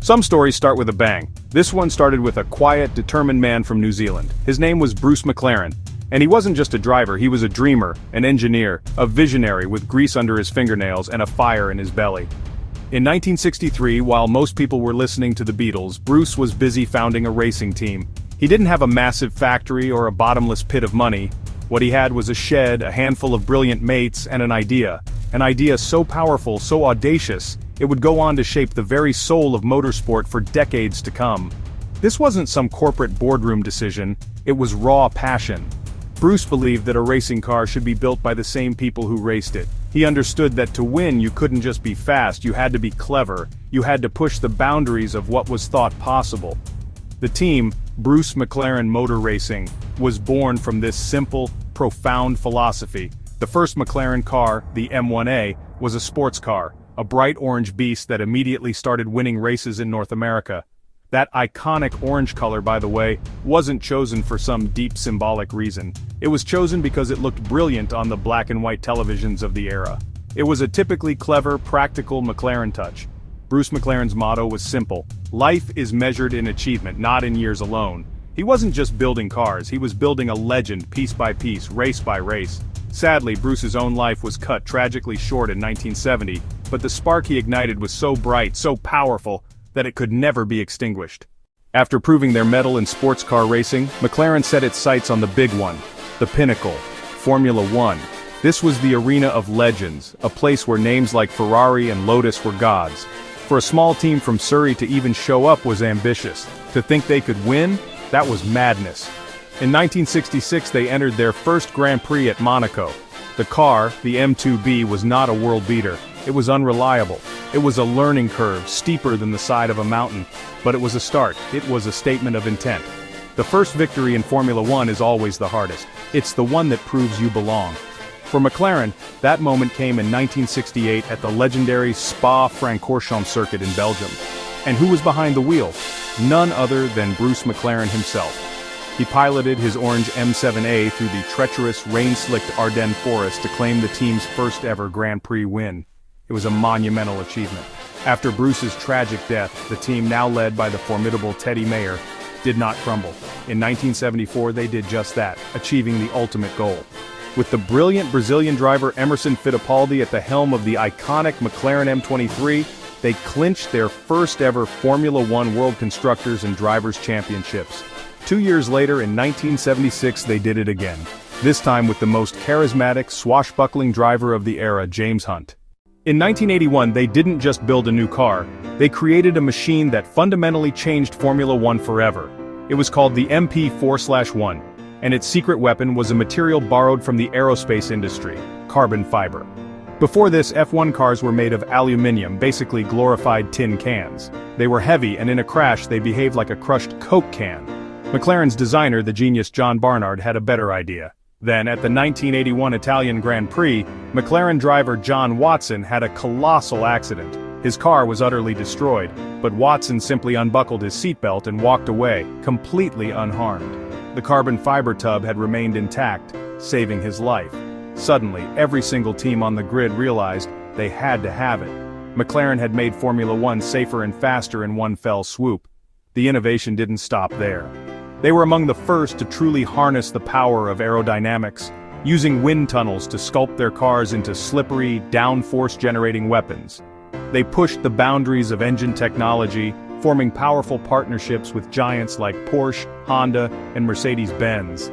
Some stories start with a bang. This one started with a quiet, determined man from New Zealand. His name was Bruce McLaren. And he wasn't just a driver, he was a dreamer, an engineer, a visionary with grease under his fingernails and a fire in his belly. In 1963, while most people were listening to the Beatles, Bruce was busy founding a racing team. He didn't have a massive factory or a bottomless pit of money. What he had was a shed, a handful of brilliant mates, and an idea so powerful, so audacious, it would go on to shape the very soul of motorsport for decades to come. This wasn't some corporate boardroom decision, it was raw passion. Bruce believed that a racing car should be built by the same people who raced it. He understood that to win you couldn't just be fast, you had to be clever, you had to push the boundaries of what was thought possible. The team, Bruce McLaren Motor Racing, was born from this simple, profound philosophy. The first McLaren car, the M1A, was a sports car, a bright orange beast that immediately started winning races in North America. That iconic orange color, by the way, wasn't chosen for some deep symbolic reason. It was chosen because it looked brilliant on the black and white televisions of the era. It was a typically clever, practical McLaren touch. Bruce McLaren's motto was simple: life is measured in achievement, not in years alone. He wasn't just building cars, he was building a legend piece by piece, race by race. Sadly, Bruce's own life was cut tragically short in 1970, but the spark he ignited was so bright, so powerful, that it could never be extinguished. After proving their mettle in sports car racing, McLaren set its sights on the big one, the pinnacle, Formula One. This was the arena of legends, a place where names like Ferrari and Lotus were gods. For a small team from Surrey to even show up was ambitious. To think they could win, that was madness. In 1966 they entered their first Grand Prix at Monaco. The car, the M2B, was not a world beater. It was unreliable. It was a learning curve, steeper than the side of a mountain. But it was a start. It was a statement of intent. The first victory in Formula One is always the hardest. It's the one that proves you belong. For McLaren, that moment came in 1968 at the legendary Spa-Francorchamps circuit in Belgium. And who was behind the wheel? None other than Bruce McLaren himself. He piloted his orange M7A through the treacherous, rain-slicked Ardennes forest to claim the team's first ever Grand Prix win. It was a monumental achievement. After Bruce's tragic death, the team, now led by the formidable Teddy Mayer, did not crumble. In 1974 they did just that, achieving the ultimate goal. With the brilliant Brazilian driver Emerson Fittipaldi at the helm of the iconic McLaren M23, they clinched their first ever Formula One World Constructors and Drivers' Championships. 2 years later, in 1976, they did it again. This time with the most charismatic, swashbuckling driver of the era, James Hunt. In 1981, they didn't just build a new car, they created a machine that fundamentally changed Formula One forever. It was called the MP4/1, and its secret weapon was a material borrowed from the aerospace industry, carbon fiber. Before this, F1 cars were made of aluminium, basically glorified tin cans. They were heavy, and in a crash they behaved like a crushed Coke can. McLaren's designer, the genius John Barnard, had a better idea. Then, at the 1981 Italian Grand Prix, McLaren driver John Watson had a colossal accident. His car was utterly destroyed, but Watson simply unbuckled his seatbelt and walked away, completely unharmed. The carbon fiber tub had remained intact, saving his life. Suddenly, every single team on the grid realized they had to have it. McLaren had made Formula One safer and faster in one fell swoop. The innovation didn't stop there. They were among the first to truly harness the power of aerodynamics, using wind tunnels to sculpt their cars into slippery, downforce-generating weapons. They pushed the boundaries of engine technology, forming powerful partnerships with giants like Porsche, Honda, and Mercedes-Benz.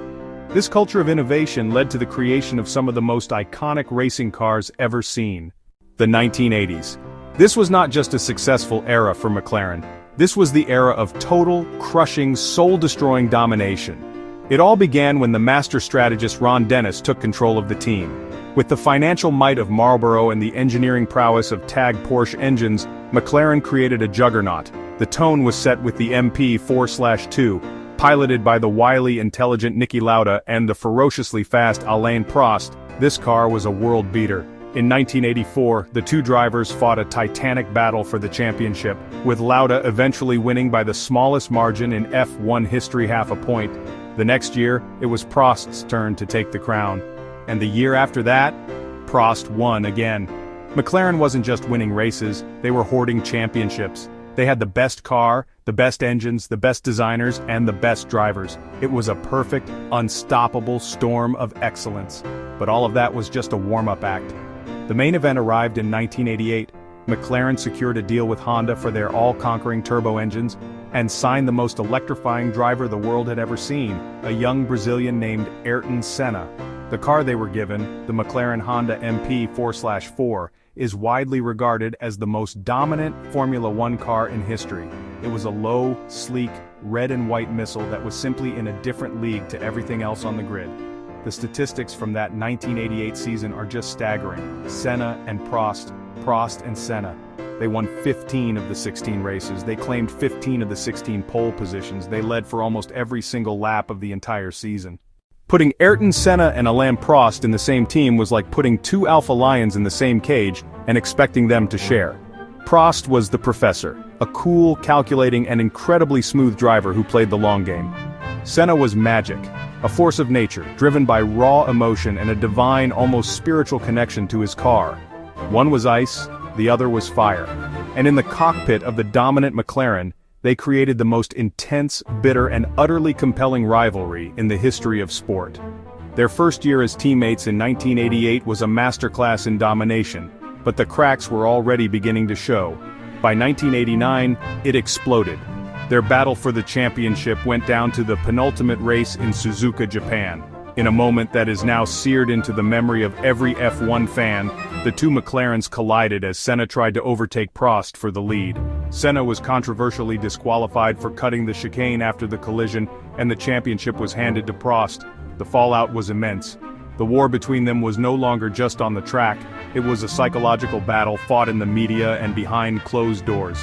This culture of innovation led to the creation of some of the most iconic racing cars ever seen. The 1980s. This was not just a successful era for McLaren. This was the era of total, crushing, soul-destroying domination. It all began when the master strategist Ron Dennis took control of the team. With the financial might of Marlboro and the engineering prowess of TAG Porsche engines, McLaren created a juggernaut. The tone was set with the MP4/2, piloted by the wily, intelligent Niki Lauda and the ferociously fast Alain Prost. This car was a world beater. In 1984, the two drivers fought a titanic battle for the championship, with Lauda eventually winning by the smallest margin in F1 history, half a point. The next year, it was Prost's turn to take the crown. And the year after that, Prost won again. McLaren wasn't just winning races, they were hoarding championships. They had the best car, the best engines, the best designers, and the best drivers. It was a perfect, unstoppable storm of excellence. But all of that was just a warm-up act. The main event arrived in 1988. McLaren secured a deal with Honda for their all-conquering turbo engines, and signed the most electrifying driver the world had ever seen, a young Brazilian named Ayrton Senna. The car they were given, the McLaren Honda MP 4/4, is widely regarded as the most dominant Formula One car in history. It was a low, sleek, red and white missile that was simply in a different league to everything else on the grid. The statistics from that 1988 season are just staggering. Senna and Prost and Senna. They won 15 of the 16 races, they claimed 15 of the 16 pole positions, they led for almost every single lap of the entire season. Putting Ayrton Senna and Alain Prost in the same team was like putting two alpha lions in the same cage and expecting them to share. Prost was the professor, a cool, calculating and incredibly smooth driver who played the long game. Senna was magic, a force of nature, driven by raw emotion and a divine, almost spiritual connection to his car. One was ice, the other was fire. And in the cockpit of the dominant McLaren, they created the most intense, bitter and utterly compelling rivalry in the history of sport. Their first year as teammates in 1988 was a masterclass in domination, but the cracks were already beginning to show. By 1989, it exploded. Their battle for the championship went down to the penultimate race in Suzuka, Japan. In a moment that is now seared into the memory of every F1 fan, the two McLarens collided as Senna tried to overtake Prost for the lead. Senna was controversially disqualified for cutting the chicane after the collision, and the championship was handed to Prost. The fallout was immense. The war between them was no longer just on the track, it was a psychological battle fought in the media and behind closed doors.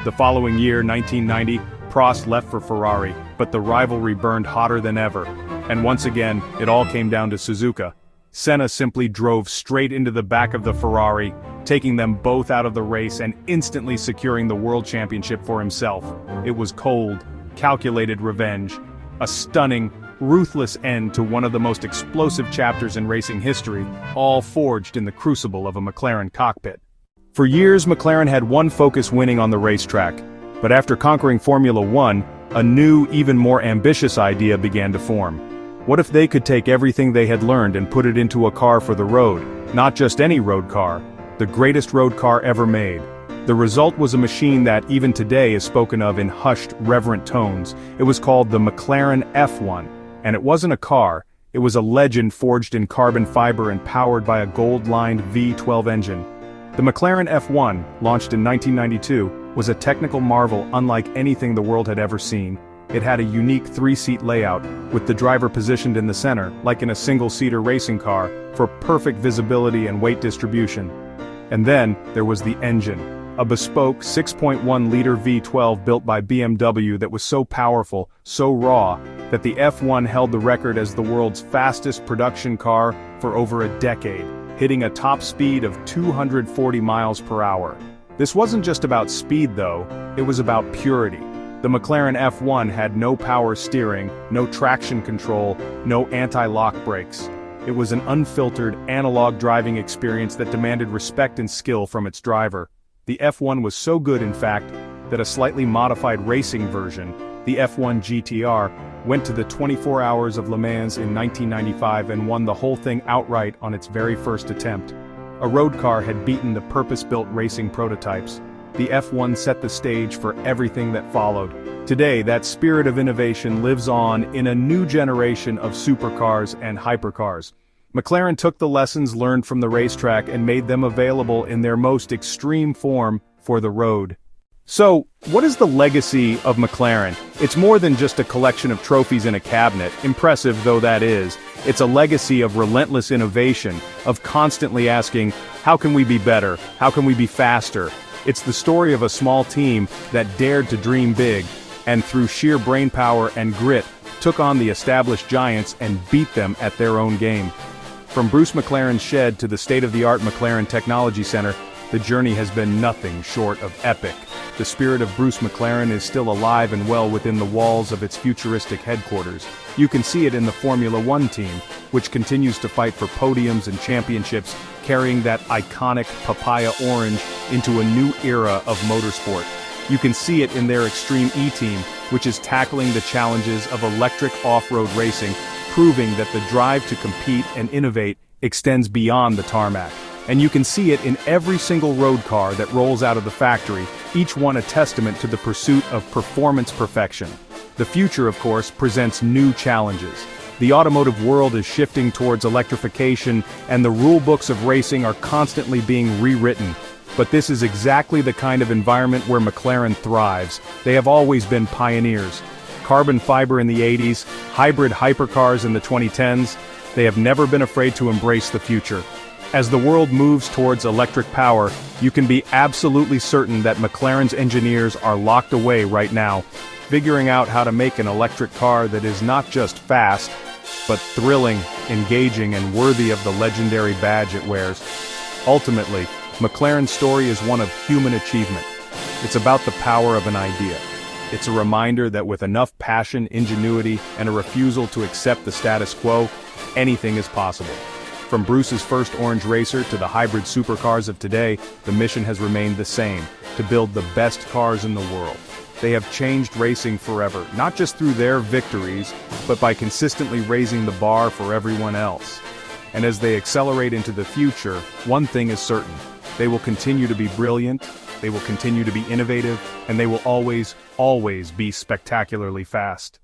The following year, 1990, Prost left for Ferrari, but the rivalry burned hotter than ever. And once again, it all came down to Suzuka. Senna simply drove straight into the back of the Ferrari, taking them both out of the race and instantly securing the world championship for himself. It was cold, calculated revenge. A stunning, ruthless end to one of the most explosive chapters in racing history, all forged in the crucible of a McLaren cockpit. For years, McLaren had one focus: winning on the racetrack. But after conquering Formula One, a new, even more ambitious idea began to form. What if they could take everything they had learned and put it into a car for the road? Not just any road car, the greatest road car ever made. The result was a machine that, even today, is spoken of in hushed, reverent tones. It was called the McLaren F1. And it wasn't a car, it was a legend forged in carbon fiber and powered by a gold-lined V12 engine. The McLaren F1, launched in 1992, was a technical marvel unlike anything the world had ever seen. It had a unique three-seat layout, with the driver positioned in the center, like in a single-seater racing car, for perfect visibility and weight distribution. And then, there was the engine. A bespoke 6.1-liter V12 built by BMW that was so powerful, so raw, that the F1 held the record as the world's fastest production car for over a decade, hitting a top speed of 240 miles per hour. This wasn't just about speed though, it was about purity. The McLaren F1 had no power steering, no traction control, no anti-lock brakes. It was an unfiltered, analog driving experience that demanded respect and skill from its driver. The F1 was so good, in fact, that a slightly modified racing version, the F1 GTR, went to the 24 Hours of Le Mans in 1995 and won the whole thing outright on its very first attempt. A road car had beaten the purpose-built racing prototypes. The F1 set the stage for everything that followed. Today, that spirit of innovation lives on in a new generation of supercars and hypercars. McLaren took the lessons learned from the racetrack and made them available in their most extreme form for the road. So, what is the legacy of McLaren? It's more than just a collection of trophies in a cabinet, impressive though that is. It's a legacy of relentless innovation, of constantly asking, how can we be better? How can we be faster? It's the story of a small team that dared to dream big, and through sheer brainpower and grit, took on the established giants and beat them at their own game. From Bruce McLaren's shed to the state-of-the-art McLaren Technology Center, the journey has been nothing short of epic. The spirit of Bruce McLaren is still alive and well within the walls of its futuristic headquarters. You can see it in the Formula One team, which continues to fight for podiums and championships, carrying that iconic papaya orange into a new era of motorsport. You can see it in their Extreme E-Team, which is tackling the challenges of electric off-road racing, proving that the drive to compete and innovate extends beyond the tarmac. And you can see it in every single road car that rolls out of the factory, each one a testament to the pursuit of performance perfection. The future, of course, presents new challenges. The automotive world is shifting towards electrification, and the rule books of racing are constantly being rewritten. But this is exactly the kind of environment where McLaren thrives. They have always been pioneers. Carbon fiber in the 80s, hybrid hypercars in the 2010s, they have never been afraid to embrace the future. As the world moves towards electric power, you can be absolutely certain that McLaren's engineers are locked away right now, figuring out how to make an electric car that is not just fast, but thrilling, engaging, and worthy of the legendary badge it wears. Ultimately, McLaren's story is one of human achievement. It's about the power of an idea. It's a reminder that with enough passion, ingenuity, and a refusal to accept the status quo, anything is possible. From Bruce's first orange racer to the hybrid supercars of today, the mission has remained the same: to build the best cars in the world. They have changed racing forever, not just through their victories, but by consistently raising the bar for everyone else. And as they accelerate into the future, one thing is certain: they will continue to be brilliant, they will continue to be innovative, and they will always, always be spectacularly fast.